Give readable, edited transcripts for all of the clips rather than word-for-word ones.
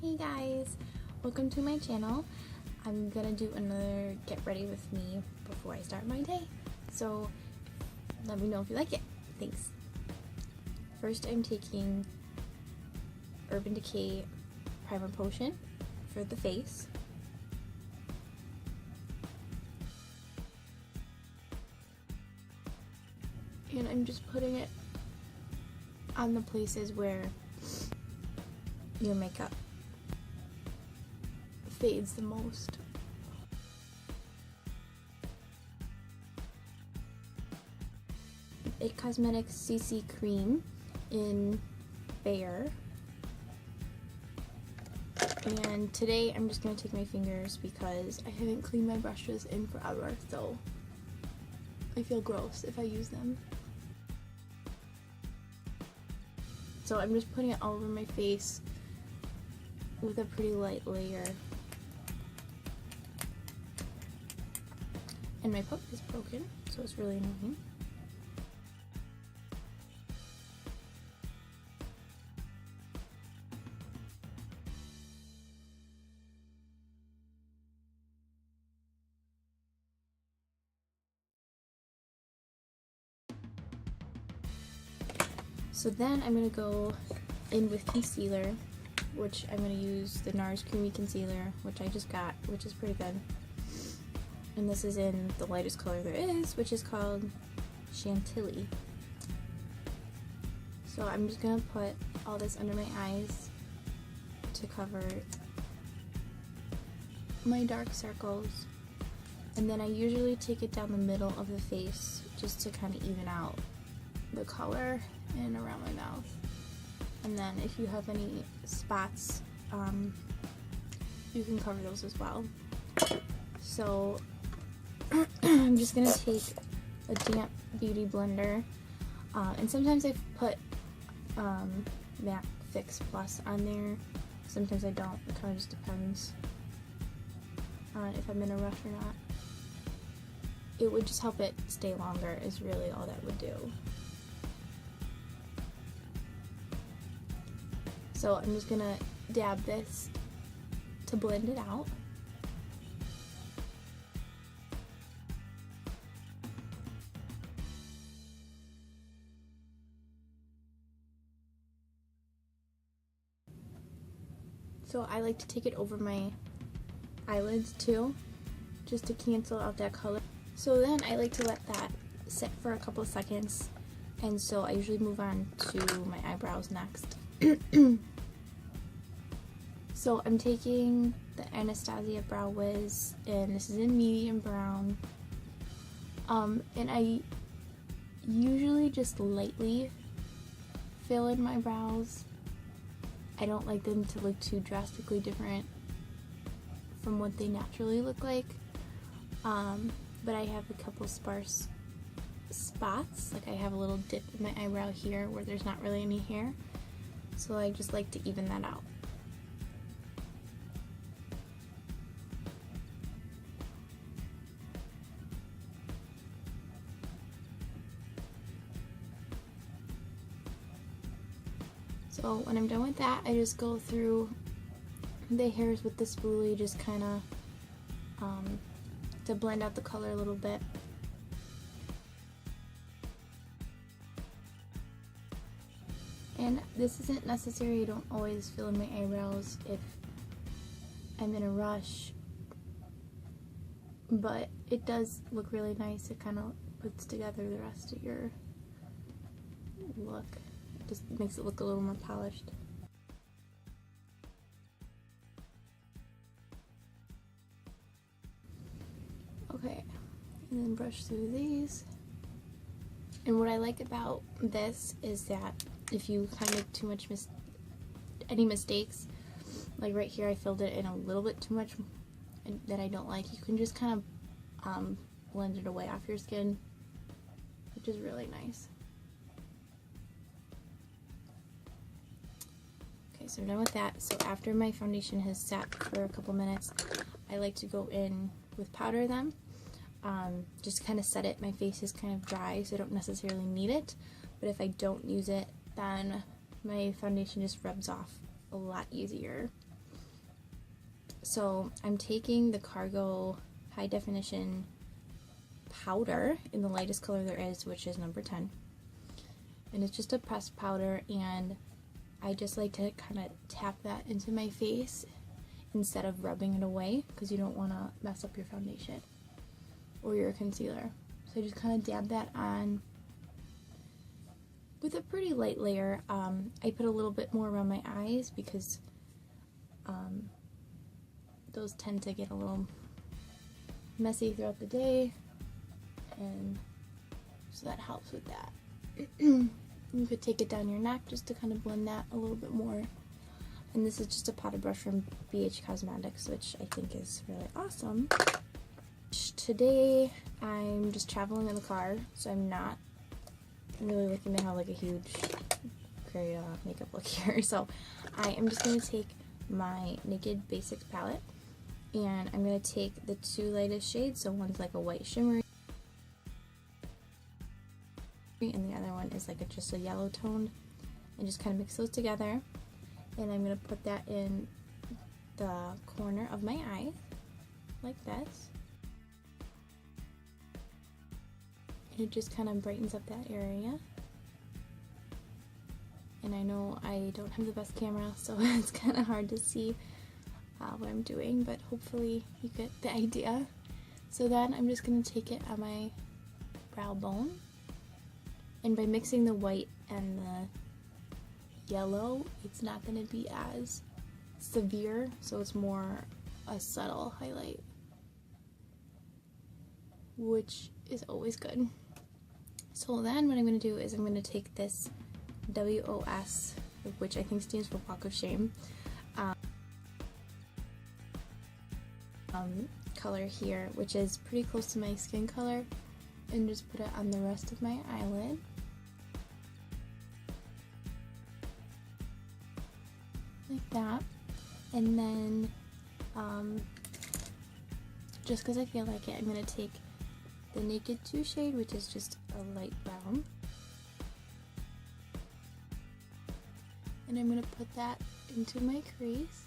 Hey guys, welcome to my channel. I'm gonna do another get ready with me before I start my day, so let me know if you like it. Thanks. First, I'm taking Urban Decay Primer Potion for the face. And I'm just putting it on the places where your makeup fades the most. It Cosmetics CC Cream in Bare. And today I'm just going to take my fingers because I haven't cleaned my brushes in forever, so I feel gross if I use them. So I'm just putting it all over my face with a pretty light layer. And my puff is broken, so it's really annoying. So then I'm going to go in with concealer, which I'm going to use the NARS Creamy Concealer, which I just got, which is pretty good. And this is in the lightest color there is, which is called Chantilly. So I'm just going to put all this under my eyes to cover my dark circles. And then I usually take it down the middle of the face just to kind of even out the color and around my mouth. And then if you have any spots, you can cover those as well. So I'm just gonna take a damp beauty blender, and sometimes I put MAC Fix Plus on there, sometimes I don't. It kind of just depends on if I'm in a rush or not. It would just help it stay longer is really all that would do. So I'm just gonna dab this to blend it out. So I like to take it over my eyelids too, just to cancel out that color. So then I like to let that sit for a couple of seconds, and so I usually move on to my eyebrows next. So I'm taking the Anastasia Brow Wiz, and this is in medium brown. And I usually just lightly fill in my brows. I don't like them to look too drastically different from what they naturally look like. But I have a couple sparse spots, like I have a little dip in my eyebrow here where there's not really any hair. So I just like to even that out. So when I'm done with that, I just go through the hairs with the spoolie, just kind of to blend out the color a little bit. And this isn't necessary. I don't always fill in my eyebrows if I'm in a rush, but it does look really nice. It kind of puts together the rest of your look. Just makes it look a little more polished. Okay, and then brush through these. And what I like about this is that if you kind of make too much any mistakes, like right here I filled it in a little bit too much that I don't like, you can just kind of blend it away off your skin, which is really nice. So I'm done with that. So after my foundation has sat for a couple minutes, I like to go in with powder then. Just to kind of set it. My face is kind of dry, so I don't necessarily need it. But if I don't use it, then my foundation just rubs off a lot easier. So I'm taking the Cargo High Definition powder in the lightest color there is, which is number 10. And it's just a pressed powder, and I just like to kind of tap that into my face instead of rubbing it away, because you don't want to mess up your foundation or your concealer. So I just kind of dab that on with a pretty light layer. I put a little bit more around my eyes because those tend to get a little messy throughout the day, and so that helps with that. You could take it down your neck just to kind of blend that a little bit more. And this is just a potted brush from BH Cosmetics, which I think is really awesome. Today I'm just traveling in the car, so I'm not really looking to have like a huge great makeup look here. So I am just going to take my Naked Basics palette, and I'm going to take the two lightest shades. So one's like a white shimmery, and the other one is like just a yellow toned, and just kind of mix those together. And I'm going to put that in the corner of my eye like this, and it just kind of brightens up that area. And I know I don't have the best camera, so it's kind of hard to see what I'm doing, but hopefully you get the idea. So then I'm just going to take it on my brow bone, and by mixing the white and the yellow, it's not going to be as severe, so it's more a subtle highlight, which is always good. So then what I'm going to do is I'm going to take this WOS, which I think stands for Walk of Shame, color here, which is pretty close to my skin color, and just put it on the rest of my eyelid. Like that. And then just because I feel like it, I'm going to take the Naked 2 shade, which is just a light brown, and I'm going to put that into my crease,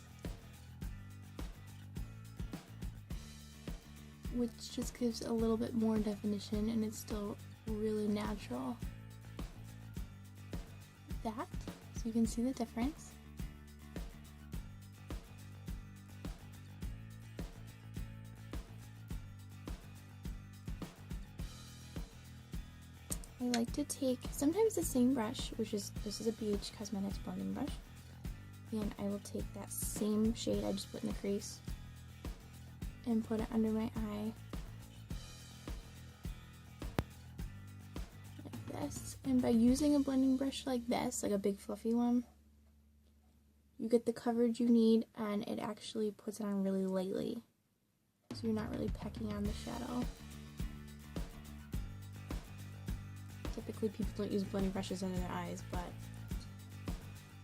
which just gives a little bit more definition, and it's still really natural. Like that, so you can see the difference. I like to take sometimes the same brush, this is a BH Cosmetics blending brush, and I will take that same shade I just put in the crease and put it under my eye like this. And by using a blending brush like this, like a big fluffy one, you get the coverage you need, and it actually puts it on really lightly, so you're not really pecking on the shadow. Typically people don't use blending brushes under their eyes, but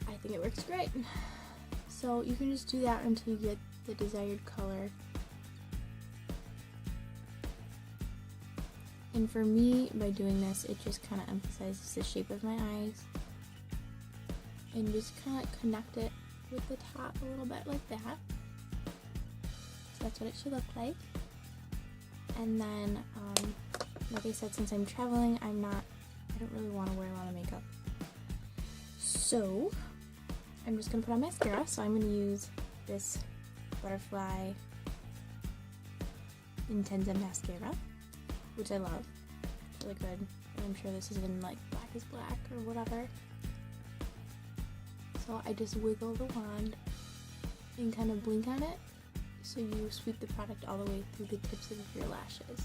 I think it works great. So you can just do that until you get the desired color. And for me, by doing this, it just kind of emphasizes the shape of my eyes, and just kind of connect it with the top a little bit like that. So that's what it should look like. And then, like I said, since I'm traveling, I don't really want to wear a lot of makeup. So I'm just going to put on mascara. So I'm going to use this Butterfly Intensa mascara, which I love. It's really good. And I'm sure this is in like Black is Black or whatever. So I just wiggle the wand and kind of blink on it, so you sweep the product all the way through the tips of your lashes.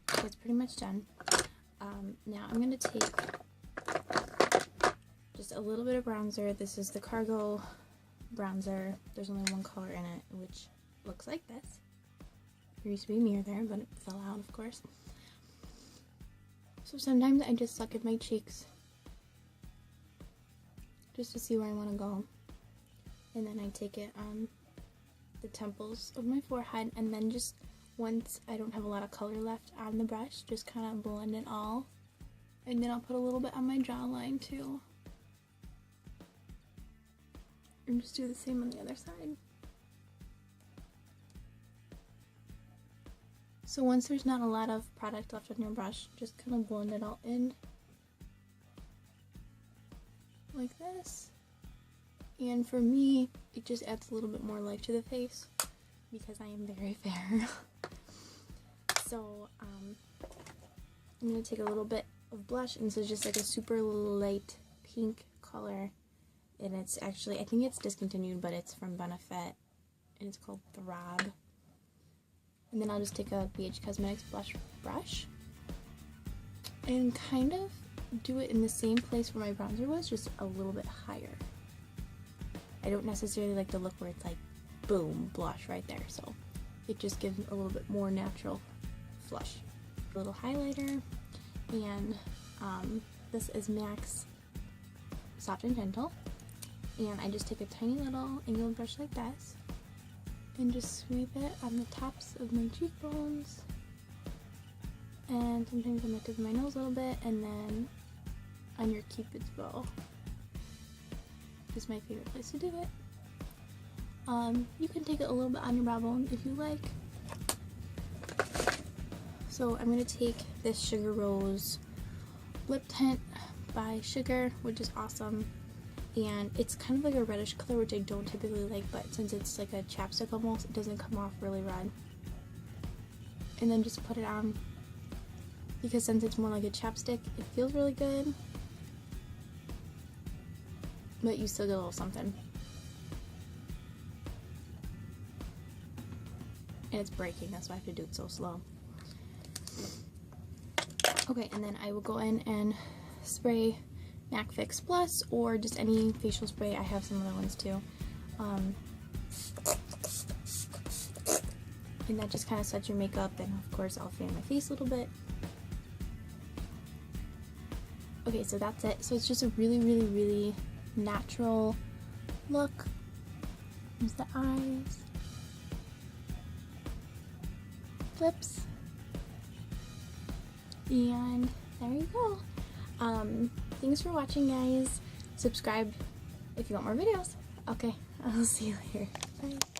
So it's pretty much done. Now I'm going to take just a little bit of bronzer. This is the Cargo bronzer. There's only one color in it, which looks like this. There used to be a mirror there, but it fell out, of course. So sometimes I just suck at my cheeks just to see where I want to go. And then I take it on the temples of my forehead, and then just once I don't have a lot of color left on the brush, just kind of blend it all. And then I'll put a little bit on my jawline too. And just do the same on the other side. So once there's not a lot of product left on your brush, just kind of blend it all in. Like this. And for me, it just adds a little bit more life to the face because I am very fair. So I'm going to take a little bit of blush, and so just like a super light pink color. And it's actually, I think it's discontinued, but it's from Benefit, and it's called Throb. And then I'll just take a BH Cosmetics blush brush and kind of do it in the same place where my bronzer was, just a little bit higher. I don't necessarily like the look where it's like boom, blush right there, so it just gives a little bit more natural flush. A little highlighter, and this is MAC's Soft and Gentle, and I just take a tiny little angled brush like this and just sweep it on the tops of my cheekbones, and sometimes on the tip of my nose a little bit, and then on your cupid's bow. Is my favorite place to do it. You can take it a little bit on your brow bone if you like. So I'm going to take this Sugar Rose lip tint by Sugar, which is awesome. And it's kind of like a reddish color, which I don't typically like, but since it's like a chapstick almost, it doesn't come off really red. And then just put it on, because since it's more like a chapstick, it feels really good. But you still get a little something. And it's breaking, that's why I have to do it so slow. Okay, and then I will go in and spray MAC Fix Plus, or just any facial spray. I have some other ones too. And that just kind of sets your makeup, and of course I'll fan my face a little bit. Okay, so that's it. So it's just a really, really, really natural look. There's the eyes, lips, and there you go. Thanks for watching, guys. Subscribe if you want more videos. Okay, I'll see you later. Bye.